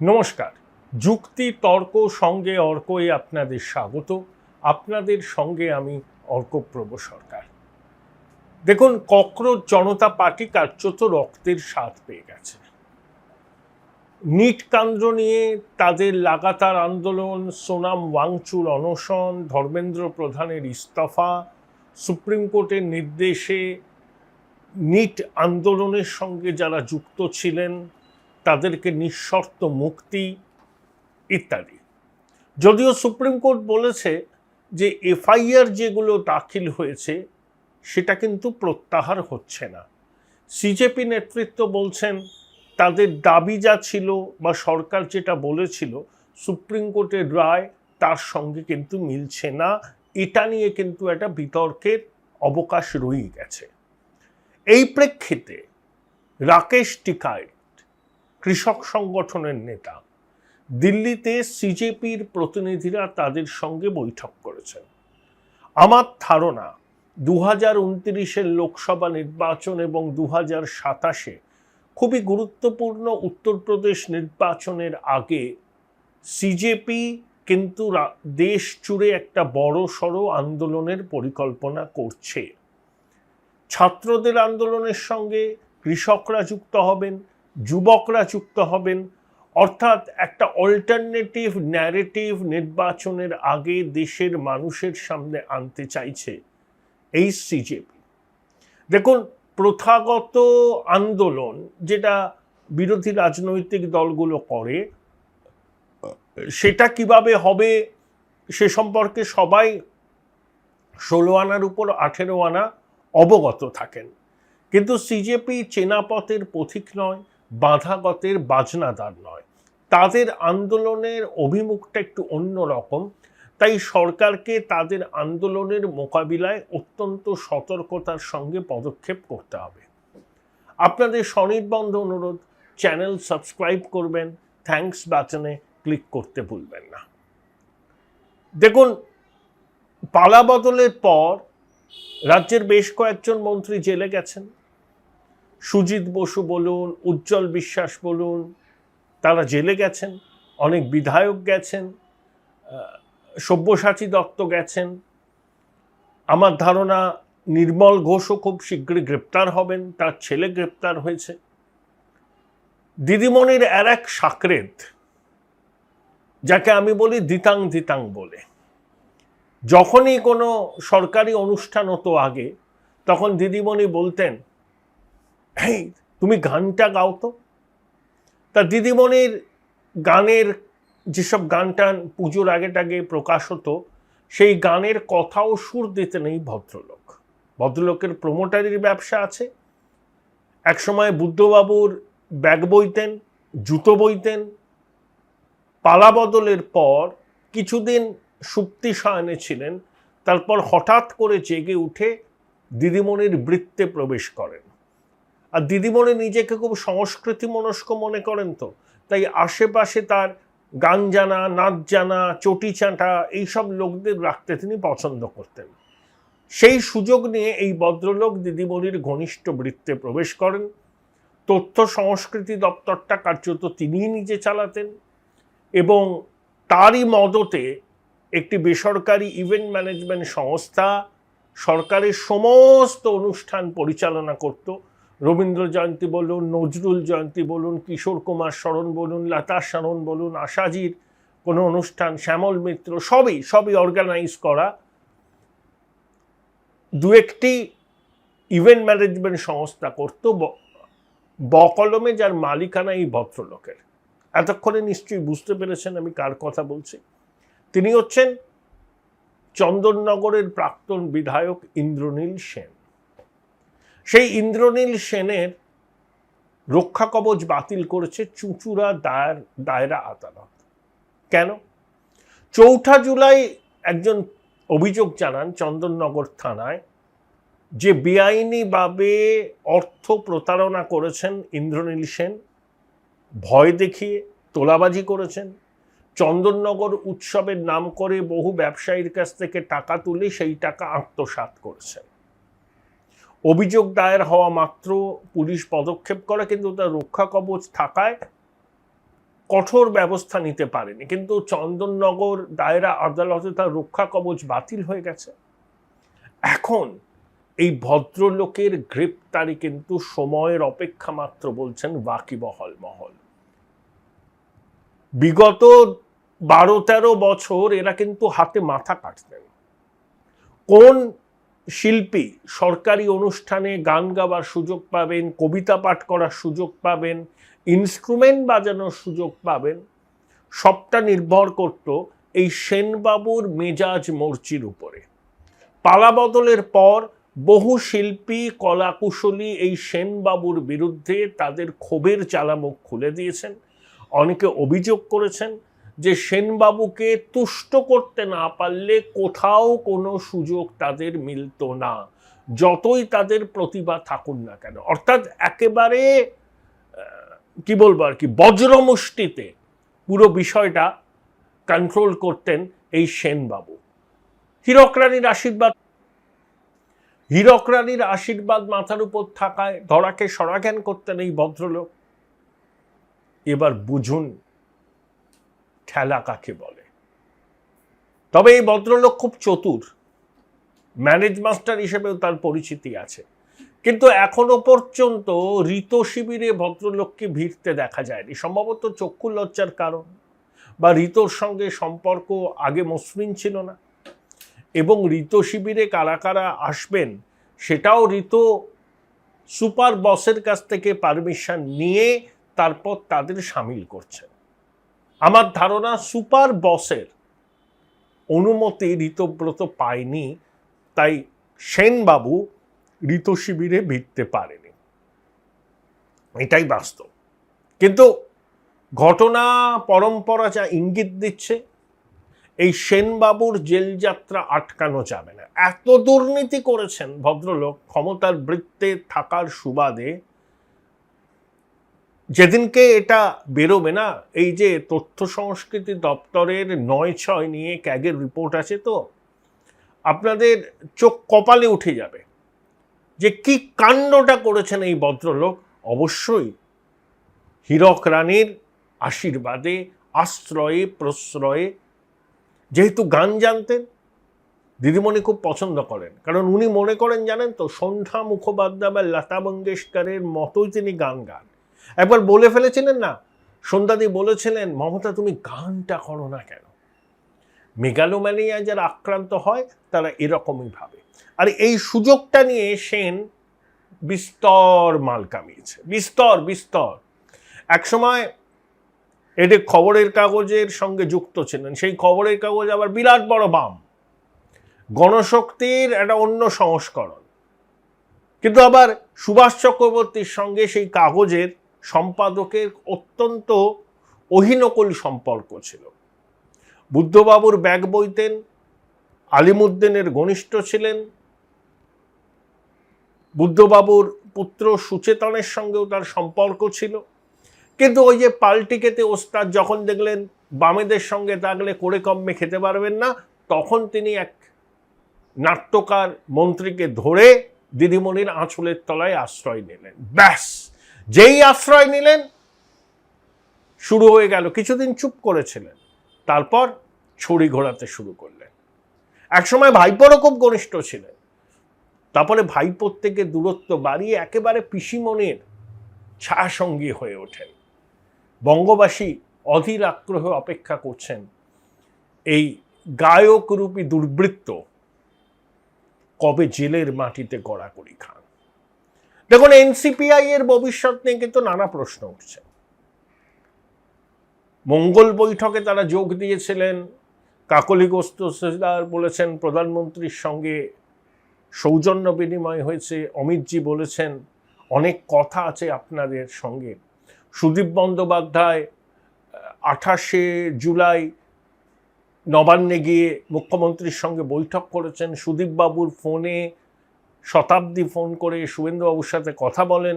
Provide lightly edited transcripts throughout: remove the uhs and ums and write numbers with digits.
নমস্কার। যুক্তি তর্ক সঙ্গে অর্কই আপনাদের স্বাগত। আপনাদের সঙ্গে আমি অর্কপ্রভ সরকার। দেখুন, ককরোচ জনতা পার্টি কার্যত রক্তের স্বাদ পেয়ে গেছে। নিট কাণ্ড নিয়ে তাদের লাগাতার আন্দোলন, সোনাম ওয়াংচুর অনশন, ধর্মেন্দ্র প্রধানের ইস্তফা, সুপ্রিম কোর্টের নির্দেশে নিট আন্দোলনের সঙ্গে যারা যুক্ত ছিলেন তাদেরকে নিঃশর্ত মুক্তি ইত্যাদি। যদিও সুপ্রিম কোর্ট বলেছে যে এফআইআর যেগুলো দাখিল হয়েছে সেটা কিন্তু প্রত্যাহার হচ্ছে না। সিজেপি নেতৃত্ব বলছেন তাদের দাবি যা ছিল বা সরকার যেটা বলেছিল সুপ্রিম কোর্টের রায় তার সঙ্গে কিন্তু মিলছে না। এটা নিয়ে কিন্তু একটা বিতর্কের অবকাশ রয়ে গেছে। এই প্রেক্ষিতে রাকেশ টিকাইত, কৃষক সংগঠনের নেতা, দিল্লিতে সিজেপির প্রতিনিধিরা তাদের সঙ্গে বৈঠক করেছেন। আমার ধারণা 2029-এর লোকসভা নির্বাচন এবং 2027-এ খুবই গুরুত্বপূর্ণ উত্তরপ্রদেশ নির্বাচনের আগে সিজেপি কিন্তু দেশ জুড়ে একটা বড় সড়ো আন্দোলনের পরিকল্পনা করছে। ছাত্রদের আন্দোলনের সঙ্গে কৃষকরা যুক্ত হবেন, যুবকরা যুক্ত হবেন, অর্থাৎ একটা অল্টারনেটিভ ন্যারেটিভ নির্বাচনের আগে দেশের মানুষের সামনে আনতে চাইছে এই সিজেপি। দেখুন, প্রথাগত আন্দোলন যেটা বিরোধী রাজনৈতিক দলগুলো করে সেটা কিভাবে হবে সে সম্পর্কে সবাই 16 আনার উপর 18 আনা অবগত থাকেন। কিন্তু সিজেপি চেনাপথের পথিক নয়, বাঁধাগতের বাজনাদার নয়। তাদের আন্দোলনের অভিমুখটা একটু অন্য রকম। তাই সরকারকে তাদের আন্দোলনের মোকাবিলায় অত্যন্ত সতর্কতার সঙ্গে পদক্ষেপ করতে হবে। আপনাদের স্বনির্বন্ধ অনুরোধ, চ্যানেল সাবস্ক্রাইব করবেন, থ্যাঙ্কস বাটনে ক্লিক করতে ভুলবেন না। দেখুন, পালা বদলের পর রাজ্যের বেশ কয়েকজন মন্ত্রী জেলে গেছেন। সুজিত বসু বলুন, উজ্জ্বল বিশ্বাস বলুন, তারা জেলে গেছেন। অনেক বিধায়ক গেছেন, সব্যসাচী দত্ত গেছেন। আমার ধারণা নির্মল ঘোষও খুব শীঘ্রই গ্রেপ্তার হবেন, তার ছেলে গ্রেপ্তার হয়েছে। দিদিমণির আর এক সাকরেদ, যাকে আমি বলি দিতাং দিতাং বলে, যখনই কোনো সরকারি অনুষ্ঠান হতো আগে, তখন দিদিমণি বলতেন, এই তুমি গানটা গাও তো। তা দিদিমণির গানের যেসব গান টান পুজোর আগে টাগে প্রকাশ হতো, সেই গানের কথাও সুর দিতেন এই ভদ্রলোক। ভদ্রলোকের প্রমোটারির ব্যবসা আছে। একসময় বুদ্ধবাবুর ব্যাগ বইতেন, জুতো বইতেন। পালা বদলের পর কিছুদিন সুপ্তি শয়নে ছিলেন, তারপর হঠাৎ করে জেগে উঠে দিদিমণির বৃত্তে প্রবেশ করেন। আর দিদিমণি নিজেকে খুব সংস্কৃতি মনস্ক মনে করেন, তো তাই আশেপাশে তার গান জানা, নাচ জানা, চটি চাঁটা এইসব লোকদের রাখতে তিনি পছন্দ করতেন। সেই সুযোগ নিয়ে এই ভদ্রলোক দিদিমণির ঘনিষ্ঠ বৃত্তে প্রবেশ করেন। তথ্য সংস্কৃতি দপ্তরটা কার্যত তিনিই নিজে চালাতেন এবং তারই মদতে একটি বেসরকারি ইভেন্ট ম্যানেজমেন্ট সংস্থা সরকারের সমস্ত অনুষ্ঠান পরিচালনা করত। রবীন্দ্র জয়ন্তী বলুন, নজরুল জয়ন্তী বলুন, কিশোর কুমার শরণ বলুন, লতা শরণ বলুন, আশাজির কোনো অনুষ্ঠান, শ্যামল মিত্র, সবই অর্গানাইজ করা দু একটি ইভেন্ট ম্যানেজমেন্ট সংস্থা করত, বকলমে, যার মালিকানা এই ভদ্রলোকের। এতক্ষণে নিশ্চয়ই বুঝতে পেরেছেন আমি কার কথা বলছি। তিনি হচ্ছেন চন্দননগরের প্রাক্তন বিধায়ক ইন্দ্রনীল সেন। সেই ইন্দ্রনীল সেনের রক্ষা কবচ বাতিল করেছে চুঁচুড়া দায়রা আদালত। কেন? 4 জুলাই একজন অভিযোগ জানান চন্দননগর থানায় যে বেআইনিভাবে অর্থ প্রতারণা করেছেন ইন্দ্রনীল সেন, ভয় দেখিয়ে তোলাবাজি করেছেন, চন্দননগর উৎসবের নাম করে বহু ব্যবসায়ীর কাছ থেকে টাকা তুলে সেই টাকা আত্মসাৎ করেছেন। অভিযোগ দায়ের হওয়া মাত্র পুলিশ পদক্ষেপ করে, কিন্তু তার রক্ষা কবচ থাকায় কঠোর ব্যবস্থা নিতে পারেনি, কিন্তু চন্দননগর দায়রা আদালতে তার রক্ষা কবচ বাতিল হয়ে গেছে। এখন এই ভদ্রলোকের গ্রেপ্তারি কিন্তু সময়ের অপেক্ষা মাত্র, বলছেন ওয়াকিবহাল মহল। বিগত 12-13 বছর এরা কিন্তু হাতে মাথা কাটতেন। কোন শিল্পী সরকারি অনুষ্ঠানে গান গাওয়ার সুযোগ পাবেন, কবিতা পাঠ করার সুযোগ পাবেন, ইনস্ট্রুমেন্ট বাজানোর সুযোগ পাবেন, সবটা নির্ভর করত এই সেনবাবুর মেজাজ মর্জির উপরে। পালা বদলের পর বহু শিল্পী কলাকুশলী এই সেনবাবুর বিরুদ্ধে তাদের ক্ষোভের জ্বালামুখ খুলে দিয়েছেন। অনেকে অভিযোগ করেছেন যে সেনবাবুকে তুষ্ট করতে না পারলে কোথাও কোনো সুযোগ তাদের মিলত না, যতই তাদের প্রতিভা থাকুন না কেন। অর্থাৎ একেবারে কি বলবো আর কি, বজ্রমুষ্টিতে পুরো বিষয়টা কন্ট্রোল করতেন এই সেনবাবু। হীরক রানীর আশীর্বাদ মাথার উপর থাকায় ধরাকে সরাজ্ঞান করতেন এই ভদ্রলোক। এবার বুঝুন ঠেলা কাকে বলে। তবে এই ভদ্রলোক খুব চতুর, ম্যানেজ মাস্টার হিসেবেও তার পরিচিতি আছে, কিন্তু এখনো পর্যন্ত ঋত শিবিরে ভদ্রলোককে ভিড়তে দেখা যায়নি। সম্ভবত চক্ষু লজ্জার কারণ, বা ঋতর সঙ্গে সম্পর্ক আগে মসৃণ ছিল না, এবং ঋত শিবিরে কারা কারা আসবেন সেটাও ঋত সুপার বসের কাছ থেকে পারমিশন নিয়ে তারপর তাদের সামিল করছেন। আমার ধারণা সুপার বসের অনুমতি ঋতব্রত পায়নি, তাই সেনবাবু ঋত শিবিরে ভিড়তে পারেনি, এটাই বাস্তব। কিন্তু ঘটনা পরম্পরা যা ইঙ্গিত দিচ্ছে, এই সেনবাবুর জেল যাত্রা আটকানো যাবে না। এত দুর্নীতি করেছেন ভদ্রলোক ক্ষমতার বৃত্তে থাকার সুবাদে। যেদিনকে এটা বেরোবে না, এই যে তথ্য সংস্কৃতি দপ্তরের 9/6 নিয়ে ক্যাগের রিপোর্ট আছে, তো আপনাদের চোখ কপালে উঠে যাবে যে কি কাণ্ডটা করেছেন এই ভদ্রলোক। অবশ্যই হীরক রানীর আশীর্বাদে, আশ্রয়ে, প্রশ্রয়ে। যেহেতু গান জানতেন, দিদিমণি খুব পছন্দ করেন, কারণ উনি মনে করেন জানেন তো, সন্ধ্যা মুখোপাধ্যায় বা লতা মঙ্গেশকরের মতোই তিনি গান গান। একবার বলে ফেলেছিলেন না, সন্ধ্যাদি বলেছিলেন, মমতা তুমি গানটা করো না কেন? মেগালোম্যানিয়া যারা আক্রান্ত হয় তারা এরকমই ভাবে। আর এই সুযোগটা নিয়ে সেন বিস্তর মাল কামিয়েছে, বিস্তর। একসময় এটি খবরের কাগজের সঙ্গে যুক্ত ছিলেন, সেই খবরের কাগজ আবার বিরাট বড় বাম, গণশক্তির একটা অন্য সংস্করণ। কিন্তু আবার সুভাষ চক্রবর্তীর সঙ্গে সেই কাগজের সম্পাদকের অত্যন্ত অহিনকল সম্পর্ক ছিল। বুদ্ধবাবুর ব্যাগ বইতেন, আলিমুদ্দিনের ঘনিষ্ঠ ছিলেন, বুদ্ধবাবুর পুত্র সুচেতনের সঙ্গেও তার সম্পর্ক ছিল। কিন্তু ওই যে পাল্টিকেতে ওস্তাদ যখন দেখলেন বামেদের সঙ্গে থাকলে করে কমে খেতে পারবেন না, তখন তিনি এক নাট্যকার মন্ত্রীকে ধরে দিদিমণির আঁচলের তলায় আশ্রয় নিলেন। ব্যাস, যেই আশ্রয় নিলেন শুরু হয়ে গেল। কিছুদিন চুপ করেছিলেন, তারপর ছড়ি ঘোরাতে শুরু করলেন। একসময় ভাইপোরও খুব ঘনিষ্ঠ ছিলেন, তারপরে ভাইপোর থেকে দূরত্ব বাড়িয়ে একেবারে পিসিমণির ছায়াসঙ্গী হয়ে ওঠেন। বঙ্গবাসী অধীর আগ্রহে অপেক্ষা করছেন এই গায়করূপী দুর্বৃত্ত কবে জেলের মাটিতে গড়াগড়ি খান। দেখুন, এনসিপিআই এর ভবিষ্যৎ নিয়ে কিন্তু নানা প্রশ্ন উঠছে। মঙ্গল বৈঠকে তারা যোগ দিয়েছিলেন, কাকলি গোস্তার বলেছেন প্রধানমন্ত্রীর সঙ্গে সৌজন্য বিনিময় হয়েছে, অমিতজি বলেছেন অনেক কথা আছে আপনাদের সঙ্গে। সুদীপ বন্দ্যোপাধ্যায় 28শে জুলাই নবান্নে গিয়ে মুখ্যমন্ত্রীর সঙ্গে বৈঠক করেছেন। সুদীপবাবুর ফোনে শতাব্দী ফোন করে শুভেন্দুবাবুর সাথে কথা বলেন,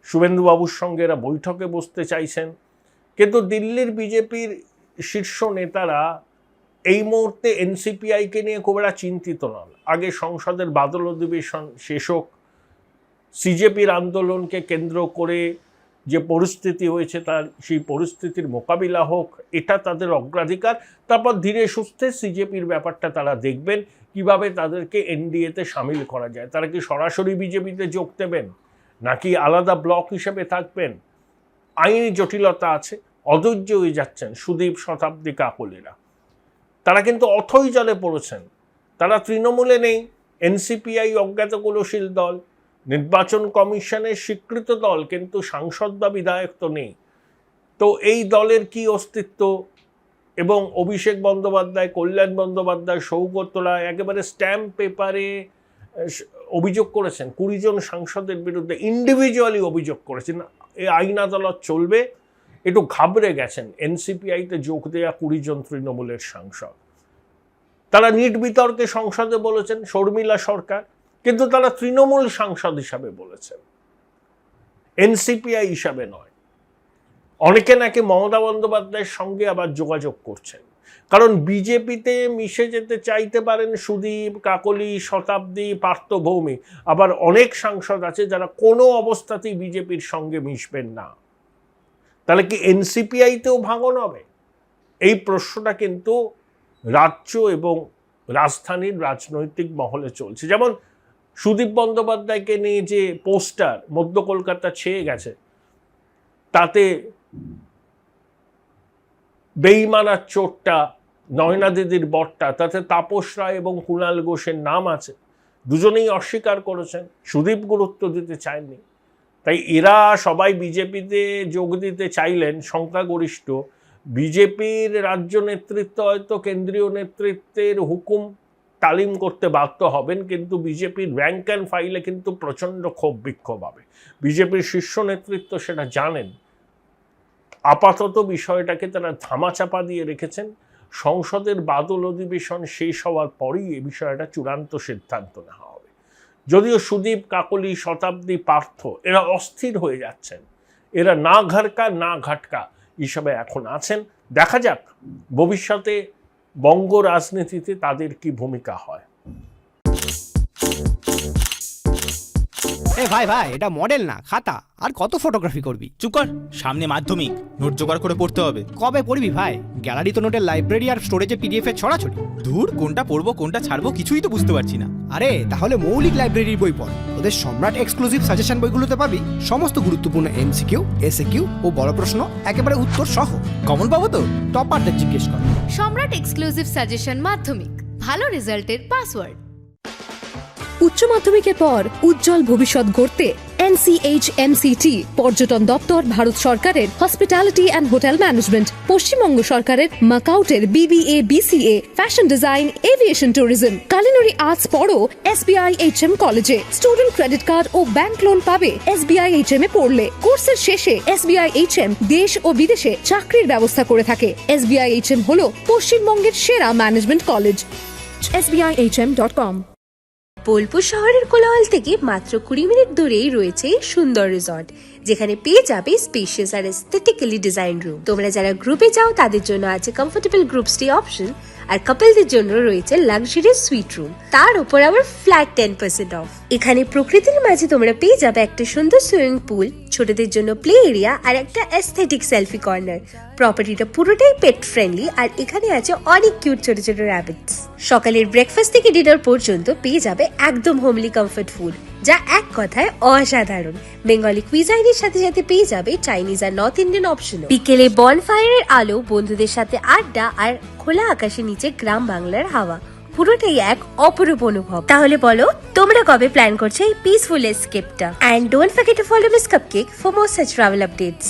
শুভেন্দুবাবুর সঙ্গে এরা বৈঠকে বসতে চাইছেন। কিন্তু দিল্লির বিজেপির শীর্ষ নেতারা এই মুহূর্তে এনসিপিআইকে নিয়ে খুব একটা চিন্তিত নন। আগে সংসদের বাদল অধিবেশন শেষ হোক, সিজেপির আন্দোলনকে কেন্দ্র করে যে পরিস্থিতি হয়েছে তার সেই পরিস্থিতির মোকাবিলা হোক, এটা তাদের অগ্রাধিকার। তারপর ধীরে সুস্থে সিজেপির ব্যাপারটা তারা দেখবেন, কিভাবে তাদেরকে এনডিএতে সামিল করা যায়। তারা কি সরাসরি বিজেপিতে যোগ দেবেন, নাকি আলাদা ব্লক হিসেবে থাকবেন? আইনি জটিলতা আছে, অধৈর্য হয়ে যাচ্ছেন সুদীপ, শতাব্দী, কাকলিরা। তারা কিন্তু অথৈ জলে পড়েছেন। তারা তৃণমূলে নেই, এনসিপিআই অজ্ঞাত কুলশীল দল, নির্বাচন কমিশনের স্বীকৃত দল, কিন্তু সাংসদ বা বিধায়ক তো নেই। তো এই দলের কি অস্তিত্ব? এবং অভিষেক বন্দ্যোপাধ্যায়, কল্যাণ বন্দ্যোপাধ্যায়, সৌগত রায় একেবারে স্ট্যাম্প পেপারে অভিযোগ করেছেন 20 জন সাংসদের বিরুদ্ধে, ইন্ডিভিজুয়ালি অভিযোগ করেছেন। এই আইন আদালত চলবে, একটু ঘাবড়ে গেছেন এনসিপিআইতে যোগ দেয়া 20 জন তৃণমূলের সাংসদ। তারা নিট বিতর্কে সংসদে বলেছেন শর্মিলা সরকার, কিন্তু তারা তৃণমূল সাংসদ হিসাবে বলেছেন, এনসিপিআই হিসাবে নয়। অনেকে নাকি মমতা বন্দ্যোপাধ্যায়ের সঙ্গে আবার যোগাযোগ করছেন, কারণ বিজেপিতে মিশে যেতে চাইতে পারেন সুদীপ, কাকলি, শতাব্দী, পার্থ ভৌমিক। আবার অনেক সাংসদ আছে যারা কোনো অবস্থাতেই বিজেপির সঙ্গে মিশবেন না। তাহলে কি এনসিপিআইতেও ভাঙন হবে? এই প্রশ্নটা কিন্তু রাজ্য এবং রাজধানীর রাজনৈতিক মহলে চলছে। যেমন সুদীপ বন্দ্যোপাধ্যায়কে নিয়ে যে পোস্টার মধ্য কলকাতা ছেয়ে গেছে, তাতে বেইমানার চোরটা, নয়না দিদির বরটা, তাতে তাপস রায় এবং কুণাল ঘোষের নাম আছে। দুজনেই অস্বীকার করেছেন, সুদীপ গুরুত্ব দিতে চায়নি। তাই এরা সবাই বিজেপিতে যোগ দিতে চাইলেন, সংখ্যাগরিষ্ঠ। বিজেপির রাজ্য নেতৃত্ব হয়তো কেন্দ্রীয় নেতৃত্বের হুকুম তালিম করতে বাধ্য হবেন, কিন্তু বিজেপির র্যাঙ্ক অ্যান্ড ফাইলে কিন্তু প্রচণ্ড ক্ষোভ বিক্ষোভ হবে। বিজেপির শীর্ষ নেতৃত্ব সেটা জানেন। আপাতত বিষয়টাকে তারা ধামাচাপা দিয়ে রেখেছেন। সংসদের বাদল অধিবেশন শেষ হওয়ার পরেই এ বিষয়টা চূড়ান্ত সিদ্ধান্ত নেওয়া হবে। যদিও সুদীপ, কাকলি, শতাব্দী, পার্থ এরা অস্থির হয়ে যাচ্ছেন, এরা না ঘাটকা না ঘাটকা হিসাবে এখন আছেন। দেখা যাক ভবিষ্যতে বঙ্গ রাজনীতিতে তাদের কি ভূমিকা হয়। ভাই ভাই, এটা মডেল না খাতা, আর কত ফটোগ্রাফি করবি? চুপ কর, সামনে মাধ্যমিক, নোট জোগাড় করে পড়তে হবে। কবে পড়বি ভাই? গ্যালারি তো নোটের লাইব্রেরি আর স্টোরেজে পিডিএফ এর ছড়াছড়ি। ধুর, কোনটা পড়বো কোনটা ছাড়বো কিছুই তো বুঝতে পারছি না। আরে তাহলে মৌলিক লাইব্রেরির বই পড়। ওদের সম্রাট এক্সক্লুসিভ সাজেশন বইগুলোতে পাবি সমস্ত গুরুত্বপূর্ণ এমসিকিউ, এসএকিউ ও বড় প্রশ্ন একেবারে উত্তর সহ। কমন পাবো তো? টপারদের জিজ্ঞেস কর। সম্রাট এক্সক্লুসিভ সাজেশন মাধ্যমিক, ভালো রেজাল্টের পাসওয়ার্ড। উচ্চ মাধ্যমিকের পর উজ্জ্বল ভবিষ্যৎ গড়তে NCHMCT পর্যটন দপ্তর, ভারত সরকারের hospitality and hotel management, Paschimbanga সরকারের মাকাউটের BBA BCA, fashion design, aviation tourism, culinary arts পড়ো SBI HM কলেজে। স্টুডেন্ট ক্রেডিট কার্ড ও ব্যাংক লোন পাবে SBI HM এ পড়লে। কোর্সের শেষে SBI HM দেশ ও বিদেশে চাকরির ব্যবস্থা করে থাকে। SBI HM হলো পশ্চিমবঙ্গের সেরা ম্যানেজমেন্ট কলেজ। SBIHM.com। বোলপুর শহরের কোলাহল থেকে মাত্র 20 মিনিট দূরেই রয়েছে সুন্দর রিসর্ট, যেখানে পেয়ে যাবে স্পেশিয়াস আর এস্থেটিক্যালি ডিজাইন রুম। তোমরা যারা গ্রুপে যাও তাদের জন্য আছে কমফোর্টেবল গ্রুপ স্টে অপশন, আর কাপলদের জন্য রয়েছে লাক্সারিয়াস সুইট রুম, তার উপর আবার ফ্ল্যাট 10% অফ। এখানে প্রকৃতির মাঝে তোমরা পেয়ে যাবে একটা সুন্দর সুইমিং পুল, ছোটদের জন্য প্লে এরিয়া আর একটা এস্থেটিক সেলফি কর্নার। প্রপার্টিটা পুরোটাই পেট ফ্রেন্ডলি, আর এখানে আছে অনেক কিউট ছোট ছোট র্যাবিটস। সকালের ব্রেকফাস্ট থেকে ডিনার পর্যন্ত পেয়ে যাবে একদম হোমলি কমফর্ট ফুড, যা এক কথায় অসাধারণ। বেঙ্গলি কুইজাইনের সাথে সাথে পেয়ে যাবে চাইনিজ আর নর্থ ইন্ডিয়ান অপশন। বিকেলে বনফায়ারের আলো, বন্ধুদের সাথে আড্ডা আর খোলা আকাশের নিচে গ্রাম বাংলার হাওয়া, পুরোটাই এক অপরূপ অনুভব। তাহলে বলো তোমরা কবে প্ল্যান করছো এই পিসফুল এসকেপটা? And don't forget to follow Miss Cupcake for more such travel updates.